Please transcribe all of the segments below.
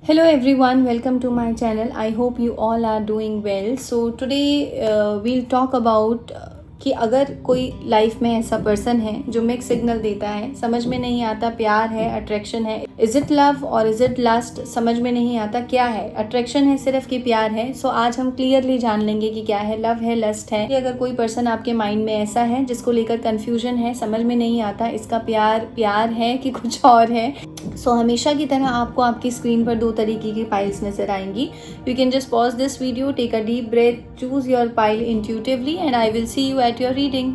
Hello everyone, welcome to my channel. I hope you all are doing well. So today we'll talk about कि अगर कोई life में ऐसा person है जो मिक्स सिग्नल देता है, समझ में नहीं आता प्यार है, अट्रैक्शन है, इज इट लव और इज इट लस्ट, समझ में नहीं आता क्या है, अट्रैक्शन है सिर्फ कि प्यार है। सो आज हम क्लियरली जान लेंगे कि क्या है, लव है, लस्ट है। कि अगर कोई पर्सन आपके माइंड में ऐसा है जिसको लेकर कंफ्यूजन है, समझ में नहीं आता इसका प्यार है कि कुछ और है, सो हमेशा की तरह आपको आपकी स्क्रीन पर दो तरीके की पाइल्स नजर आएंगी। You can just pause this video, take a deep breath, choose your pile intuitively and I will see you at your reading.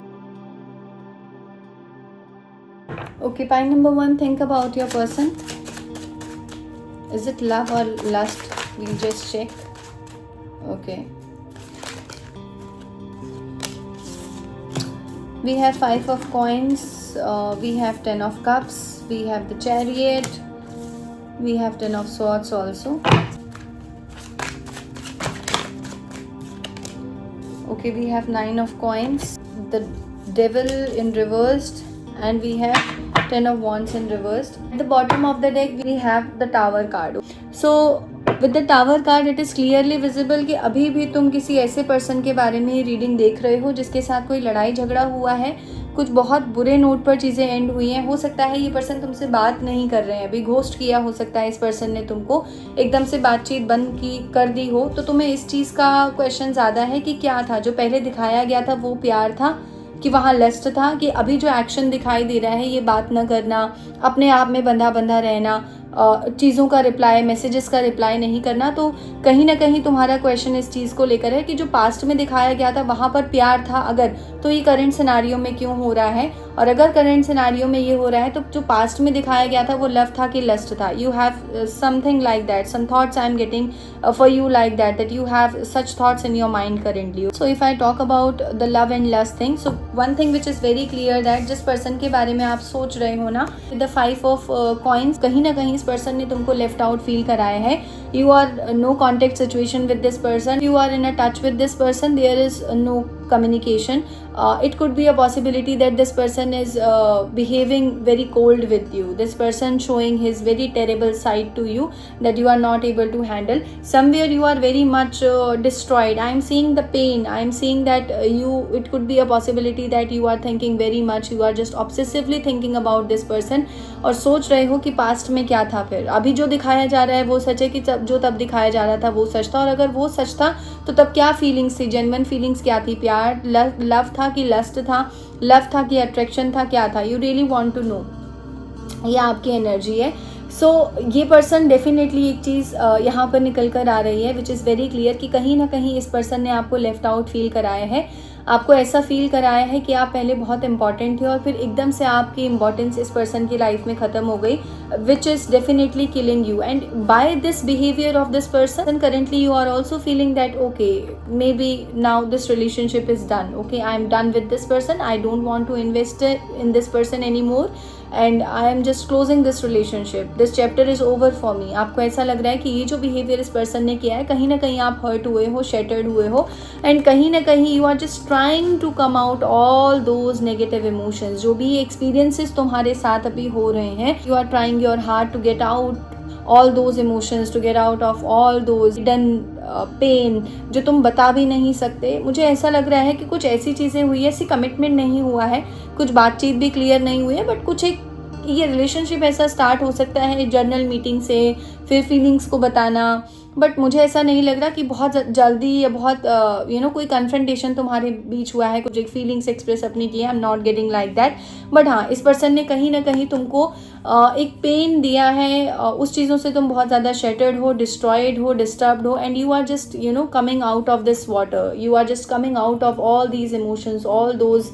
Okay, pile number 1, think about your person. Is it love or lust? We'll just check. Okay. We have 5 of coins, we have 10 of cups, we have the chariot, we have 10 of swords also. Okay, we have 9 of coins, the devil in reversed, and we have 10 of wands in reversed. At the bottom of the deck we have the tower card. So with the tower card it is clearly visible कि अभी भी तुम किसी ऐसे person के बारे में reading देख रहे हो जिसके साथ कोई लड़ाई झगड़ा हुआ है, कुछ बहुत बुरे नोट पर चीज़ें एंड हुई हैं। हो सकता है ये पर्सन तुमसे बात नहीं कर रहे हैं, अभी घोस्ट किया हो सकता है इस पर्सन ने तुमको, एकदम से बातचीत बंद की कर दी हो। तो तुम्हें इस चीज़ का क्वेश्चन ज़्यादा है कि क्या था जो पहले दिखाया गया था, वो प्यार था कि वहाँ लस्ट था, कि अभी जो एक्शन दिखाई दे रहा है ये बात न करना, अपने आप में बंधा बंधा रहना, चीज़ों का रिप्लाई, मैसेजेस का रिप्लाई नहीं करना। तो कहीं ना कहीं तुम्हारा क्वेश्चन इस चीज़ को लेकर है कि जो पास्ट में दिखाया गया था वहाँ पर प्यार था अगर, तो ये करंट सिनारियो में क्यों हो रहा है, और अगर करंट सिनारियो में ये हो रहा है तो जो पास्ट में दिखाया गया था वो लव था कि लस्ट था। You have something like that, some thoughts I am getting for you like that you have such thoughts in your mind currently. So if I talk about the love and lust thing, so one thing which is very clear that जिस person के बारे में आप सोच रहे हो ना, the 5 of coins, कहीं ना कहीं इस पर्सन ने तुमको लेफ्ट आउट फील कराया है। You are no contact situation with this person, you are in a touch with this person, there is no communication. It could be a possibility that this person is behaving very cold with you, this person showing his very terrible side to you that you are not able to handle. Somewhere you are very much destroyed. I am seeing the pain, I am seeing that it could be a possibility that you are thinking very much, you are just obsessively thinking about this person और सोच रहे हो कि past में क्या था, फिर अभी जो दिखाया जा रहा है वो सच है कि जो तब दिखाया जा रहा था वो सच था, और अगर वो सच था तो तब क्या फीलिंग्स थी, जेन्युइन फीलिंग्स क्या थी, प्यार लव था कि लस्ट था, लव था कि अट्रैक्शन था, क्या था, you really want to know. ये आपकी एनर्जी है। सो ये पर्सन डेफिनेटली एक चीज़ यहाँ पर निकल कर आ रही है विच इज़ वेरी क्लियर कि कहीं ना कहीं इस पर्सन ने आपको लेफ्ट आउट फील कराया है, आपको ऐसा फील कराया है कि आप पहले बहुत इंपॉर्टेंट थे और फिर एकदम से आपकी इंपॉर्टेंस इस पर्सन की लाइफ में ख़त्म हो गई, which is definitely killing you. And by this behaviour of this person currently you are also feeling that okay maybe now this relationship is done, okay I am done with this person, I don't want to invest in this person any more and I am just closing this relationship, this chapter is over for me. आपको ऐसा लग रहा है कि ये जो behaviour इस person ने किया है, कहीं ना कहीं आप हर्ट हुए हो, शेटर्ड हुए हो, एंड कहीं ना कहीं you are just trying to come out all those negative emotions, जो भी एक्सपीरियंसेस तुम्हारे साथ अभी हो रहे हैं, you are trying your heart to get out all those emotions, to get out of all those hidden pain जो तुम बता भी नहीं सकते। मुझे ऐसा लग रहा है कि कुछ ऐसी चीज़ें हुई है, ऐसी कमिटमेंट नहीं हुआ है, कुछ बातचीत भी क्लियर नहीं हुई है, बट कुछ एक ये रिलेशनशिप ऐसा स्टार्ट हो सकता है जर्नल मीटिंग से, फिर फीलिंग्स को बताना, बट मुझे ऐसा नहीं लग रहा कि बहुत जल्दी या बहुत कोई कन्फ्रंटेशन तुम्हारे बीच हुआ है, कुछ एक फीलिंग्स एक्सप्रेस अपनी की है। I am not getting like that, but हाँ इस पर्सन ने कहीं ना कहीं तुमको एक पेन दिया है, उस चीज़ों से तुम बहुत ज़्यादा शेटर्ड हो, डिस्ट्रॉयड हो, डिस्टर्ब्ड हो, and you are just coming out of this water, you are just coming out of all these emotions, all those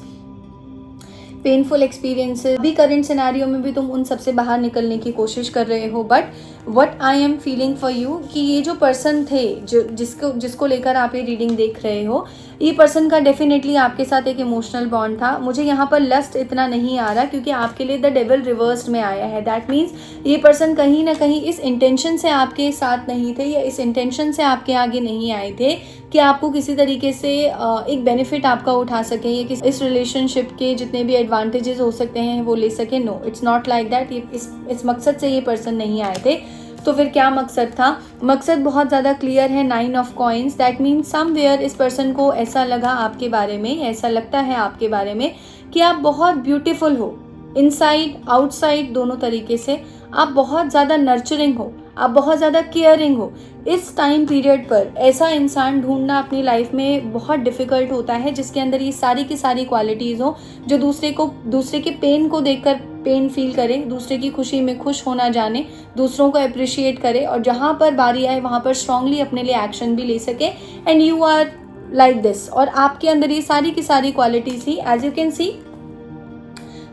painful experiences. अभी करंट सिनेरियो में भी तुम उन सबसे बाहर निकलने की कोशिश कर रहे हो, but what I am feeling for you कि ये जो पर्सन थे जो जिसको लेकर आप ये रीडिंग देख रहे हो, ये पर्सन का डेफिनेटली आपके साथ एक इमोशनल बॉन्ड था। मुझे यहाँ पर लस्ट इतना नहीं आ रहा क्योंकि आपके लिए द डेविल रिवर्स्ड में आया है। दैट मीन्स ये पर्सन कहीं ना कहीं इस इंटेंशन से आपके साथ नहीं थे, या इस इंटेंशन से आपके आगे नहीं आए थे कि आपको किसी तरीके से एक बेनिफिट आपका उठा सके, या कि इस रिलेशनशिप के जितने भी एडवांटेजेस हो सकते हैं वो ले सके। No, it's not like that. इस मकसद से ये पर्सन नहीं आए थे। तो फिर क्या मकसद था? मकसद बहुत ज़्यादा क्लियर है, 9 of coins. That means somewhere इस पर्सन को ऐसा लगा आपके बारे में, ऐसा लगता है आपके बारे में कि आप बहुत ब्यूटीफुल हो, इनसाइड आउटसाइड दोनों तरीके से। आप बहुत ज़्यादा नर्चरिंग हो, आप बहुत ज़्यादा केयरिंग हो। इस टाइम पीरियड पर ऐसा इंसान ढूंढना अपनी लाइफ में बहुत डिफ़िकल्ट होता है जिसके अंदर ये सारी की सारी क्वालिटीज़ हो, जो दूसरे के पेन को देखकर पेन फील करे, दूसरे की खुशी में खुश होना जाने, दूसरों को अप्रिशिएट करे, और जहाँ पर बारी आए वहाँ पर स्ट्रांगली अपने लिए एक्शन भी ले सके। And you are like this, और आपके अंदर ये सारी की सारी क्वालिटीज़ ही, as you can see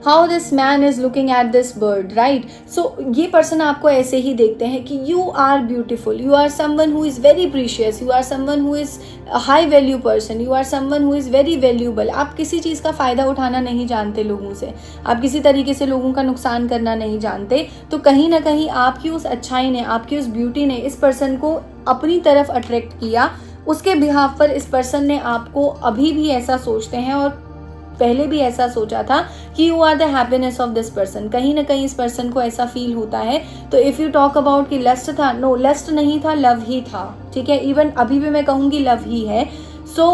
how this man is looking at this bird, right. So ये पर्सन आपको ऐसे ही देखते हैं कि you are beautiful, you are someone who is very precious, you are someone who is high value person, you are someone who is very valuable. आप किसी चीज़ का फ़ायदा उठाना नहीं जानते लोगों से, आप किसी तरीके से लोगों का नुकसान करना नहीं जानते। तो कहीं ना कहीं आपकी उस अच्छाई ने, आपकी उस ब्यूटी ने इस पर्सन को अपनी तरफ अट्रैक्ट किया। उसके बिहाफ पर इस पर्सन ने आपको अभी भी ऐसा सोचते हैं और पहले भी ऐसा सोचा था कि you are the happiness of this person. कहीं ना कहीं इस पर्सन को ऐसा फील होता है। तो इफ़ यू टॉक अबाउट कि लस्ट था, नो, लस्ट नहीं था, लव ही था, ठीक है। इवन अभी भी मैं कहूँगी लव ही है। सो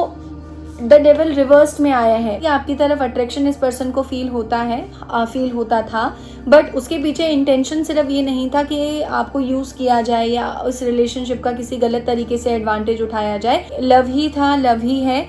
द डेविल रिवर्स्ड में आया है कि आपकी तरफ अट्रैक्शन इस पर्सन को फील होता है, फील होता था, बट उसके पीछे इंटेंशन सिर्फ ये नहीं था कि आपको यूज़ किया जाए या उस रिलेशनशिप का किसी गलत तरीके से एडवांटेज उठाया जाए। लव ही था, लव ही है।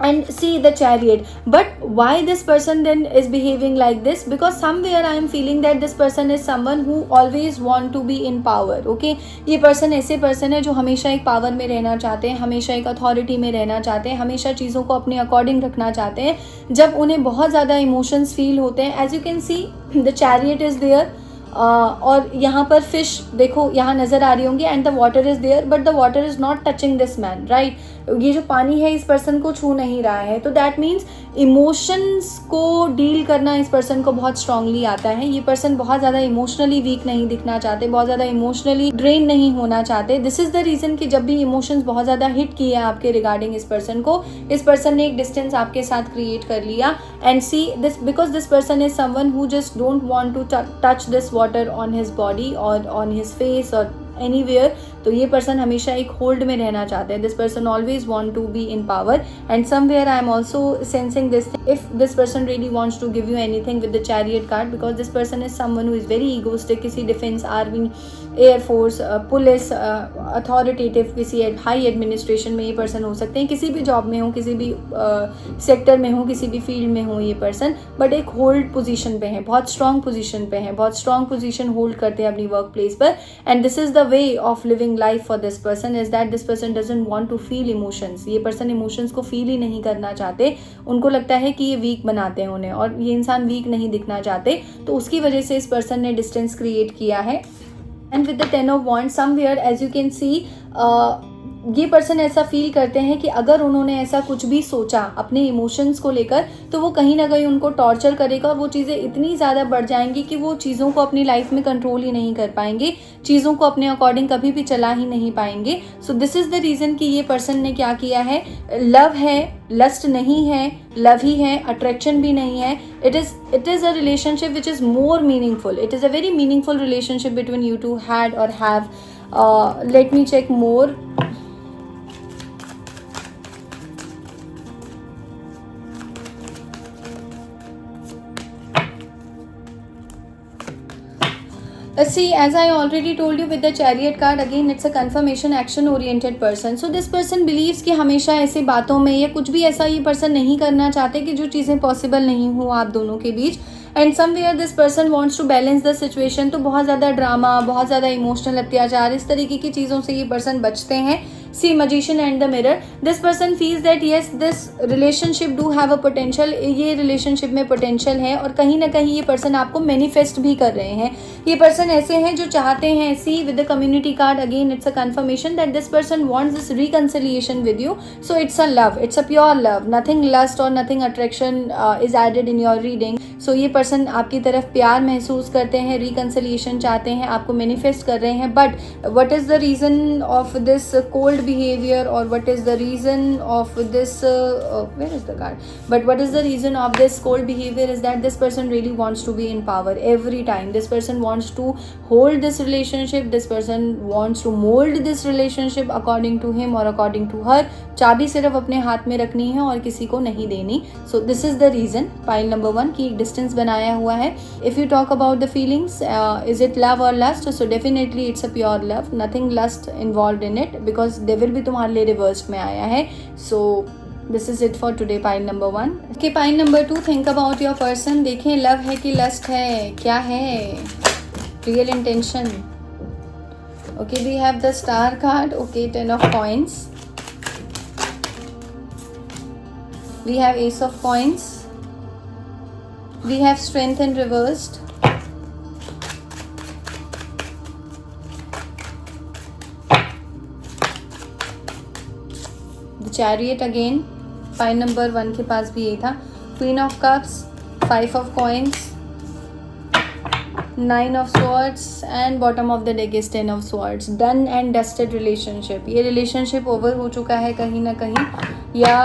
And see the chariot. But why this person then is behaving like this? Because somewhere I am feeling that this person is someone who always want to be in power. Okay, ये person ऐसे person है जो हमेशा एक power में रहना चाहते हैं, हमेशा एक अथॉरिटी में रहना चाहते हैं, हमेशा चीज़ों को अपने अकॉर्डिंग रखना चाहते हैं। जब उन्हें बहुत ज़्यादा इमोशंस फील होते हैं, as you can see the chariot is there, और यहाँ पर फिश देखो यहाँ नज़र आ रही होंगी, and the water is there, but the water is not touching this man, right. ये जो पानी है इस पर्सन को छू नहीं रहा है। तो दैट मीन्स इमोशंस को डील करना इस पर्सन को बहुत स्ट्रांगली आता है। ये पर्सन बहुत ज़्यादा इमोशनली वीक नहीं दिखना चाहते, बहुत ज़्यादा इमोशनली ड्रेन नहीं होना चाहते। दिस इज़ द रीज़न कि जब भी इमोशंस बहुत ज़्यादा हिट किए आपके रिगार्डिंग इस पर्सन को, इस पर्सन ने एक डिस्टेंस आपके साथ क्रिएट कर लिया। And see this, because this person is someone who just don't want to touch this water on his body और ऑन हिज फेस और एनीवेयर। तो ये पर्सन हमेशा एक होल्ड में रहना चाहते हैं। This person always want to be in power, and somewhere I am also sensing this, if this person really wants to give you anything with the chariot card, because this person is someone who is very egoistic. किसी defence, army, air force, police, authoritative, किसी high administration में ये person हो सकते हैं, किसी भी job में हो, किसी भी सेक्टर में हो, किसी भी फील्ड में हो ये पर्सन, बट एक होल्ड पोजीशन पे है, बहुत स्ट्रॉन्ग पोजीशन पे है, बहुत स्ट्रॉन्ग पोजीशन होल्ड करते हैं अपनी वर्क प्लेस पर। And this is the way of living life for this person, is that this person doesn't want to feel emotions. ये पर्सन इमोशंस को फील ही नहीं करना चाहते। उनको लगता है कि ये वीक बनाते हैं उन्हें, और ये इंसान वीक नहीं दिखना चाहते। तो उसकी वजह से इस पर्सन ने डिस्टेंस क्रिएट किया है। And with the 10 of wands, somewhere as you can see, ये पर्सन ऐसा फील करते हैं कि अगर उन्होंने ऐसा कुछ भी सोचा अपने इमोशंस को लेकर, तो वो कहीं ना कहीं उनको टॉर्चर करेगा, और वो चीज़ें इतनी ज़्यादा बढ़ जाएंगी कि वो चीज़ों को अपनी लाइफ में कंट्रोल ही नहीं कर पाएंगे, चीज़ों को अपने अकॉर्डिंग कभी भी चला ही नहीं पाएंगे। So this is the reason कि ये पर्सन ने क्या किया है। लव है, लस्ट नहीं है, लव ही है, अट्रैक्शन भी नहीं है। It is a relationship which is more meaningful. It is a very meaningful relationship between you two had और have. Let me check more. See, as I already told you with the chariot card, again it's a confirmation action oriented person. So this person believes कि हमेशा ऐसी बातों में या कुछ भी ऐसा ये person नहीं करना चाहते कि जो चीज़ें possible नहीं हो आप दोनों के बीच। And somewhere this person wants to balance the situation. तो बहुत ज़्यादा ड्रामा, बहुत ज़्यादा इमोशनल अत्याचार, इस तरीके की चीज़ों से ये पर्सन बचते हैं। See magician and the mirror, this person feels that yes this relationship do have a potential. ये रिलेशनशिप में पोटेंशियल है, और कहीं ना कहीं ये पर्सन आपको मैनिफेस्ट भी कर रहे हैं। ये पर्सन ऐसे हैं जो चाहते हैं, see with the community card, again it's a confirmation that this person wants this reconciliation with you. So it's a love, it's a pure love, nothing lust और nothing attraction is added in your reading. So ये person आपकी तरफ प्यार महसूस करते हैं, reconciliation चाहते हैं, आपको मैनिफेस्ट कर रहे हैं. But what is the reason of this cold behaviour और what is the reason of this where is the card, but what is the reason of this cold behaviour is that this person really wants to be in power every time. This person wants to hold this relationship. This person wants to mold this relationship according to him or according to her. चाबी सिर्फ अपने हाथ में रखनी है और किसी को नहीं देनी. So this is the reason. Pile number 1 कि एक distance बनाया हुआ है. If you talk about the feelings, is it love or lust? So definitely it's a pure love. Nothing lust involved in it because devil भी तुम्हारे लिए reversed में आया है. So this is it for today. Pile number 1. Okay, pile number 2. Think about your person. देखें love है कि lust है, क्या है real intention. Okay, we have the star card. Okay, 10 of coins. We have ace of coins. We have strength in reversed. The chariot again. Pile number 1 के पास भी यही था. Queen of cups, 5 of coins, 9 of swords and bottom of the deck is 10 of swords. Done and dusted relationship. ये relationship over हो चुका है कहीं ना कहीं, या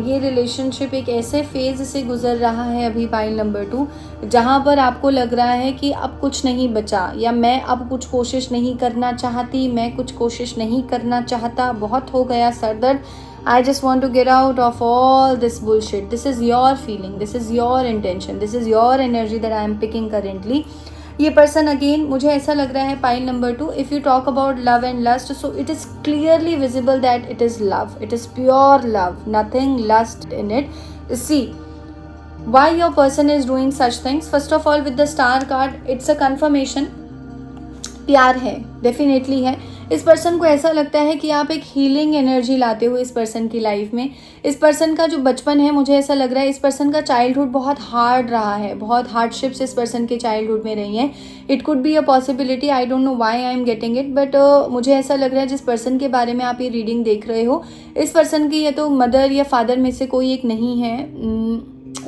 ये relationship एक ऐसे phase से गुजर रहा है अभी pile number 2 जहाँ पर आपको लग रहा है कि अब कुछ नहीं बचा, या मैं अब कुछ कोशिश नहीं करना चाहती, मैं कुछ कोशिश नहीं करना चाहता, बहुत हो गया सरदर्द. I just want to get out of all this bullshit. This is your feeling. This is your intention. This is your energy that I am picking currently. ये पर्सन अगेन मुझे ऐसा लग रहा है pile number 2. If you talk about love and lust, so it is clearly visible that it is love. It is pure love, nothing lust in it. See why your person is doing such things. First of all, with the star card, it's a confirmation. प्यार है, definitely है. इस person को ऐसा लगता है कि आप एक हीलिंग एनर्जी लाते हो इस पर्सन की लाइफ में. इस पर्सन का जो बचपन है, मुझे ऐसा लग रहा है इस पर्सन का चाइल्डहुड बहुत हार्ड रहा है, बहुत हार्डशिप्स इस पर्सन के चाइल्डहुड में रही हैं. It could be a possibility, I don't know why I am getting it, but मुझे ऐसा लग रहा है जिस पर्सन के बारे में आप ये रीडिंग देख रहे हो, इस पर्सन की या तो मदर या फादर में से कोई एक नहीं है.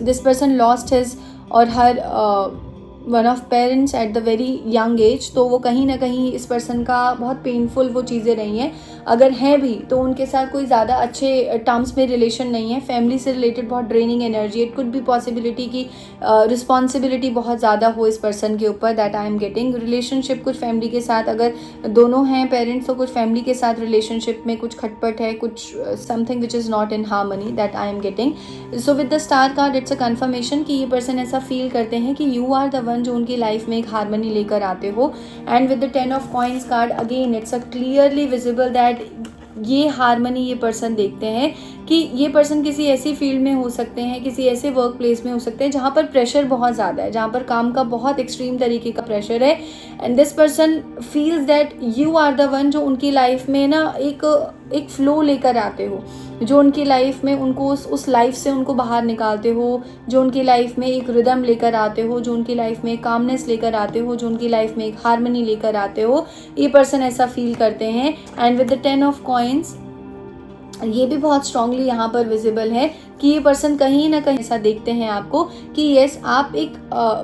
दिस पर्सन लॉस्ट हिज और her one of parents at the very young age. तो वो कहीं ना कहीं इस पर्सन का बहुत पेनफुल वो चीज़ें रही हैं. अगर हैं भी तो उनके साथ कोई ज़्यादा अच्छे टर्म्स में रिलेशन नहीं है. फैमिली से रिलेटेड बहुत draining energy. It could be possibility कि रिस्पॉन्सिबिलिटी बहुत ज़्यादा हो इस पर्सन के ऊपर, that I am getting. Relationship कुछ फैमिली के साथ, अगर दोनों हैं पेरेंट्स, तो कुछ फैमिली के साथ रिलेशनशिप में कुछ खटपट है, कुछ something which is not in harmony, that I am getting. So with the star card it's a conformation कि ये पर्सन ऐसा फील करते हैं कि यू आर द जो उनकी लाइफ में एक हार्मनी लेकर आते हो. And with the 10 of coins card again it's a clearly visible that ये हार्मनी ये पर्सन देखते हैं कि ये पर्सन किसी ऐसी फील्ड में हो सकते हैं, किसी ऐसे वर्क प्लेस में हो सकते हैं जहाँ पर प्रेशर बहुत ज़्यादा है, जहाँ पर काम का बहुत एक्सट्रीम तरीके का प्रेशर है. And this person feels that you are the one जो उनकी लाइफ में ना एक फ्लो लेकर आते हो, जो उनकी लाइफ में उनको उस लाइफ से उनको बाहर निकालते हो, जो उनकी लाइफ में एक रिदम लेकर आते हो, जो उनकी लाइफ में एक कामनेस लेकर आते हो, जो उनकी लाइफ में एक हार्मनी लेकर आते हो. ये पर्सन ऐसा फील करते हैं. And with the 10 of coins ये भी बहुत स्ट्रांगली यहाँ पर विजिबल है कि ये पर्सन कहीं ना कहीं ऐसा देखते हैं आपको कि यस आप एक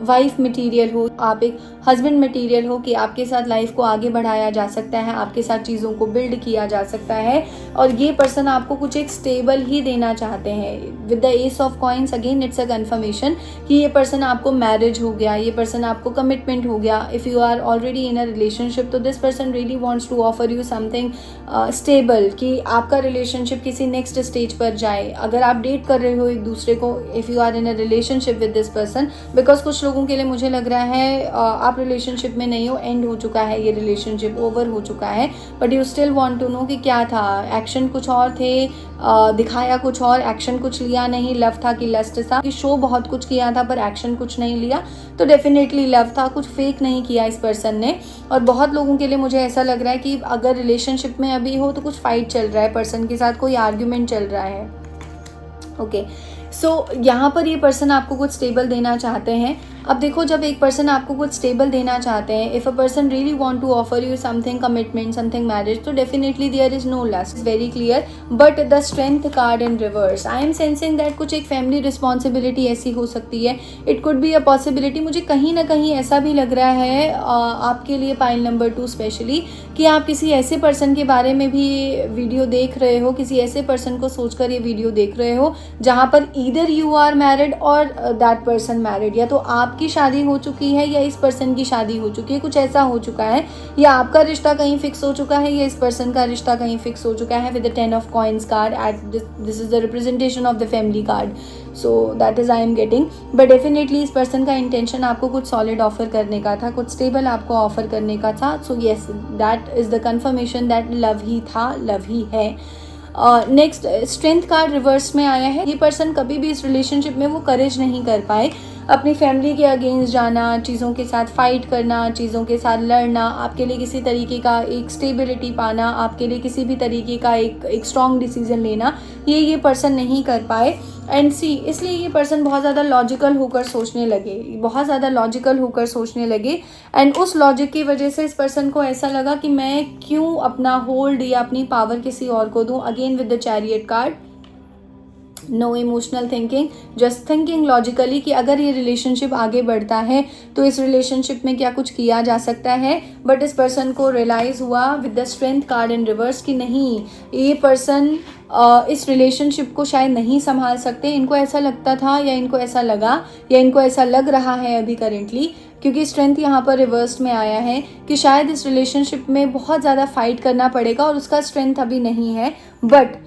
वाइफ मटेरियल हो, आप एक हस्बैंड मटेरियल हो, कि आपके साथ लाइफ को आगे बढ़ाया जा सकता है, आपके साथ चीज़ों को बिल्ड किया जा सकता है. और ये पर्सन आपको कुछ एक स्टेबल ही देना चाहते हैं. With the S of coins again it's a conformation कि ये पर्सन आपको मैरिज हो गया, ये पर्सन आपको कमिटमेंट हो गया. If you are already in a relationship तो this person really wants to offer you something stable, कि आपका रिलेशनशिप किसी नेक्स्ट स्टेज पर जाए. अगर आप डेट कर रहे हो एक दूसरे को, if you are in a relationship with this person, because कुछ लोगों के लिए मुझे लग रहा है आप रिलेशनशिप में नहीं हो, एंड हो चुका है ये रिलेशनशिप, ओवर हो चुका है, but you still want to know कि क्या था. एक्शन कुछ और थे, दिखाया कुछ और, एक्शन कुछ लिया नहीं. लव था कि लस्ट था, कि शो बहुत कुछ किया था पर एक्शन कुछ नहीं लिया, तो डेफिनेटली लव था. कुछ फेक नहीं किया इस पर्सन ने. और बहुत लोगों के लिए मुझे ऐसा लग रहा है कि अगर रिलेशनशिप में अभी हो तो कुछ फाइट चल रहा है पर्सन के साथ, कोई आर्ग्यूमेंट चल रहा है. ओके, सो यहाँ पर ये पर्सन आपको कुछ स्टेबल देना चाहते हैं. अब देखो, जब एक पर्सन आपको कुछ स्टेबल देना चाहते हैं, if a person really want to offer you something, commitment, something marriage, तो definitely there is no lust, very clear. But the strength card in reverse, I am sensing that कुछ एक family responsibility ऐसी हो सकती है. It could be a possibility. मुझे कहीं ना कहीं ऐसा भी लग रहा है आपके लिए, पाइल नंबर 2 स्पेशली, कि आप किसी ऐसे पर्सन के बारे में भी वीडियो देख रहे हो, किसी ऐसे पर्सन को सोचकर ये वीडियो देख रहे हो जहाँ पर ईदर यू आर मैरिड और दैट पर्सन मैरिड. या तो आपकी शादी हो चुकी है या इस पर्सन की शादी हो चुकी है, कुछ ऐसा हो चुका है. या आपका रिश्ता कहीं फिक्स हो चुका है या इस पर्सन का रिश्ता कहीं फिक्स हो चुका है. With the 10 of coins card, at this is the representation of the family card. So that is I am getting. But definitely इस पर्सन का इंटेंशन आपको कुछ सॉलिड ऑफर करने का था, कुछ स्टेबल आपको ऑफर करने का था. So yes, that is the confirmation that love ही था, लव ही है. नेक्स्ट, स्ट्रेंथ कार्ड रिवर्स में आया है. ये पर्सन कभी भी इस रिलेशनशिप में वो करेज नहीं कर पाए अपनी फैमिली के अगेंस्ट जाना, चीज़ों के साथ फाइट करना, चीज़ों के साथ लड़ना, आपके लिए किसी तरीके का एक स्टेबिलिटी पाना, आपके लिए किसी भी तरीके का एक स्ट्रॉन्ग डिसीजन लेना, ये पर्सन नहीं कर पाए. एंड सी, इसलिए ये पर्सन बहुत ज़्यादा लॉजिकल होकर सोचने लगे, बहुत ज़्यादा लॉजिकल होकर सोचने लगे. एंड उस लॉजिक की वजह से इस पर्सन को ऐसा लगा कि मैं क्यों अपना होल्ड या अपनी पावर किसी और को दूं. Again with the chariot card, no emotional thinking, just thinking logically कि अगर ये रिलेशनशिप आगे बढ़ता है तो इस रिलेशनशिप में क्या कुछ किया जा सकता है. बट इस पर्सन को रियलाइज़ हुआ with the strength card in reverse कि नहीं, ये पर्सन इस रिलेशनशिप को शायद नहीं संभाल सकते. इनको ऐसा लगता था या इनको ऐसा लगा या इनको ऐसा लग रहा है अभी करेंटली, क्योंकि स्ट्रेंथ यहाँ पर रिवर्स में आया है, कि शायद इस रिलेशनशिप में बहुत ज़्यादा फाइट करना पड़ेगा और उसका स्ट्रेंथ अभी नहीं है. बट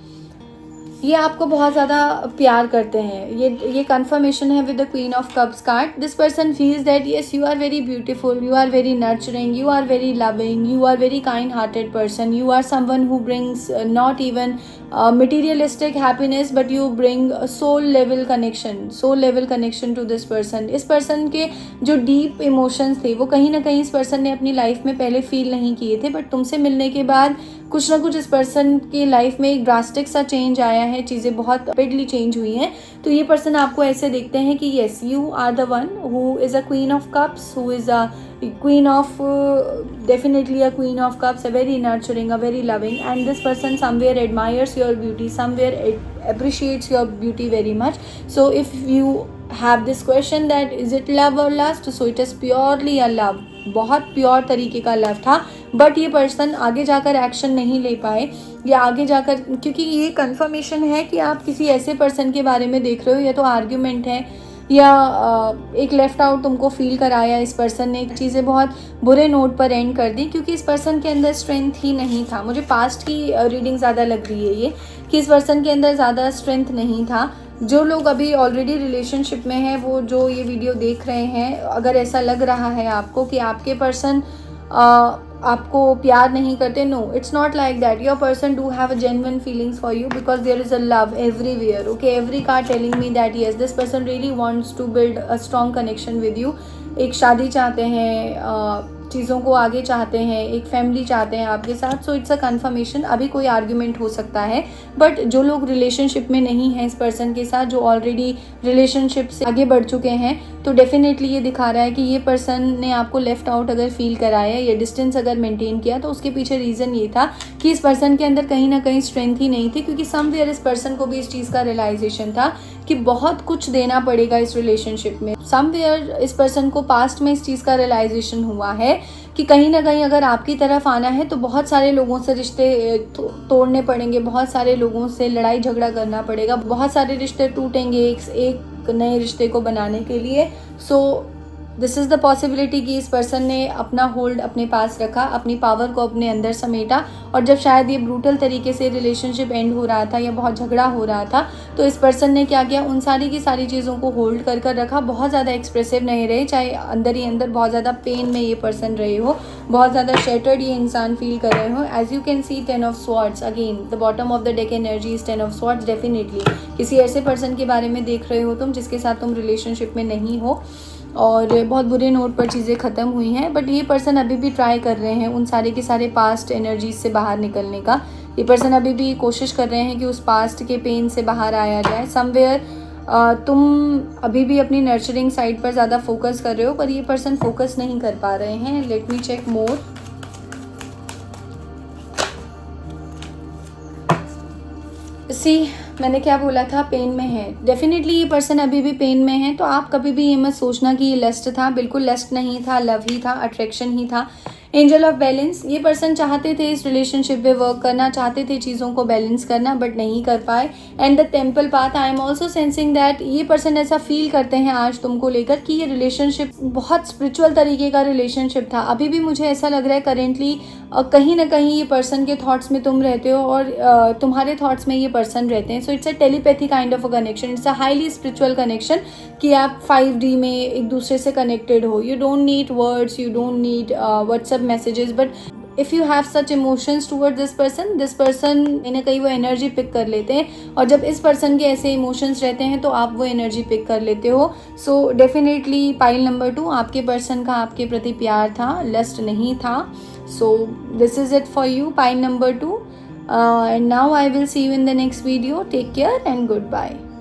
ये आपको बहुत ज़्यादा प्यार करते हैं. ये कंफर्मेशन है with the queen of cups card. This person feels that yes, you are very beautiful, you are very nurturing, you are very loving, you are very kind hearted person, you are someone who brings not even materialistic happiness but you bring soul level connection to this person. इस person के जो deep emotions थे वो कहीं ना कहीं इस person ने अपनी life में पहले feel नहीं किए थे, बट तुमसे मिलने के बाद कुछ ना कुछ इस पर्सन की लाइफ में एक ड्रास्टिक सा चेंज आया है, चीज़ें बहुत रैपिडली चेंज हुई हैं. तो ये पर्सन आपको ऐसे देखते हैं कि yes, you are the one who is a queen of cups, who is a queen of definitely a queen of cups, a very nurturing, a very loving, and this person somewhere admires your beauty, somewhere it appreciates your beauty very much. So if you have this question that is it love or lust, so it is purely a love, बहुत pure तरीके का love था. But ये person आगे जाकर action नहीं ले पाए, या आगे जाकर, क्योंकि ये कंफर्मेशन है कि आप किसी ऐसे पर्सन के बारे में देख रहे हो, या तो आर्ग्यूमेंट है या एक लेफ्ट आउट तुमको फील कराया इस पर्सन ने, चीज़ें बहुत बुरे नोट पर एंड कर दी, क्योंकि इस पर्सन के अंदर स्ट्रेंथ ही नहीं था. मुझे पास्ट की रीडिंग ज़्यादा लग रही है ये, कि इस पर्सन के अंदर ज़्यादा स्ट्रेंथ नहीं था. जो लोग अभी ऑलरेडी रिलेशनशिप में हैं, वो जो ये वीडियो देख रहे हैं, अगर ऐसा लग रहा है आपको कि आपके पर्सन आपको प्यार नहीं करते, no, it's not like that. Your person do have a genuine feelings for you because there is a love everywhere. Okay, every card telling me that yes, this person really wants to build a strong connection with you. एक शादी चाहते हैं, चीज़ों को आगे चाहते हैं, एक फैमिली चाहते हैं आपके साथ. सो इट्स अ कन्फर्मेशन. अभी कोई आर्ग्यूमेंट हो सकता है, बट जो लोग रिलेशनशिप में नहीं हैं इस पर्सन के साथ, जो ऑलरेडी रिलेशनशिप से आगे बढ़ चुके हैं, तो डेफिनेटली ये दिखा रहा है कि ये पर्सन ने आपको लेफ्ट आउट अगर फील कराया या डिस्टेंस अगर मेंटेन किया, तो उसके पीछे रीज़न ये था कि इस पर्सन के अंदर कहीं ना कहीं स्ट्रेंथ ही नहीं थी. क्योंकि समवेयर इस पर्सन को भी इस चीज़ का रियलाइजेशन था कि बहुत कुछ देना पड़ेगा इस रिलेशनशिप में. समवेयर इस पर्सन को पास्ट में इस चीज़ का रियलाइजेशन हुआ है कि कहीं ना कहीं अगर आपकी तरफ आना है तो बहुत सारे लोगों से रिश्ते तोड़ने पड़ेंगे, बहुत सारे लोगों से लड़ाई झगड़ा करना पड़ेगा, बहुत सारे रिश्ते टूटेंगे एक नए रिश्ते को बनाने के लिए. So this is the possibility कि इस पर्सन ने अपना होल्ड अपने पास रखा, अपनी पावर को अपने अंदर समेटा, और जब शायद ये ब्रूटल तरीके से रिलेशनशिप एंड हो रहा था या बहुत झगड़ा हो रहा था, तो इस पर्सन ने क्या किया, उन सारी की सारी चीज़ों को होल्ड कर रखा. बहुत ज़्यादा एक्सप्रेसिव नहीं रहे, चाहे अंदर ही अंदर बहुत ज़्यादा पेन में ये पर्सन रहे हो, बहुत ज़्यादा शेटर्ड ये इंसान फील कर रहे हो. As you can see 10 of swords, again the bottom of the deck energy is 10 of swords. Definitely किसी ऐसे पर्सन के बारे में देख रहे हो तुम जिसके साथ तुम रिलेशनशिप में नहीं हो, और बहुत बुरे नोट पर चीज़ें ख़त्म हुई हैं. बट ये पर्सन अभी भी ट्राई कर रहे हैं उन सारे के सारे पास्ट एनर्जीज से बाहर निकलने का. ये पर्सन अभी भी कोशिश कर रहे हैं कि उस पास्ट के पेन से बाहर आया जाए. समवेयर तुम अभी भी अपनी नर्चरिंग साइड पर ज़्यादा फोकस कर रहे हो, पर ये पर्सन फोकस नहीं कर पा रहे हैं. लेट मी चेक मोर. सी, मैंने क्या बोला था, पेन में है. डेफिनेटली ये पर्सन अभी भी पेन में है. तो आप कभी भी ये मत सोचना कि ये लस्ट था. बिल्कुल लस्ट नहीं था, लव ही था, अट्रैक्शन ही था. Angel of balance. ये पर्सन चाहते थे इस रिलेशनशिप में वर्क करना, चाहते थे चीज़ों को बैलेंस करना, बट नहीं कर पाए. And the temple path. I am also sensing that ये पर्सन ऐसा फील करते हैं आज तुमको लेकर कि ये रिलेशनशिप बहुत स्पिरिचुअल तरीके का रिलेशनशिप था. अभी भी मुझे ऐसा लग रहा है करेंटली कहीं ना कहीं ये पर्सन के थॉट्स में तुम रहते हो और तुम्हारे थॉट्स में ये पर्सन रहते हैं. सो it's a telepathy kind of a connection. It's a highly spiritual connection कि आप 5D में एक दूसरे से कनेक्टेड हो. You don't need words, you don't need WhatsApp messages, but if you have such emotions toward this person इन्हें कहीं वो एनर्जी पिक कर लेते हैं. और जब इस पर्सन के ऐसे इमोशंस रहते हैं तो आप वो एनर्जी पिक कर लेते हो. सो डेफिनेटली पाइल नंबर 2, आपके पर्सन का आपके प्रति प्यार था, लस्ट नहीं था. So this is it for you, pile number 2. And now I will see you in the next video. Take care and goodbye.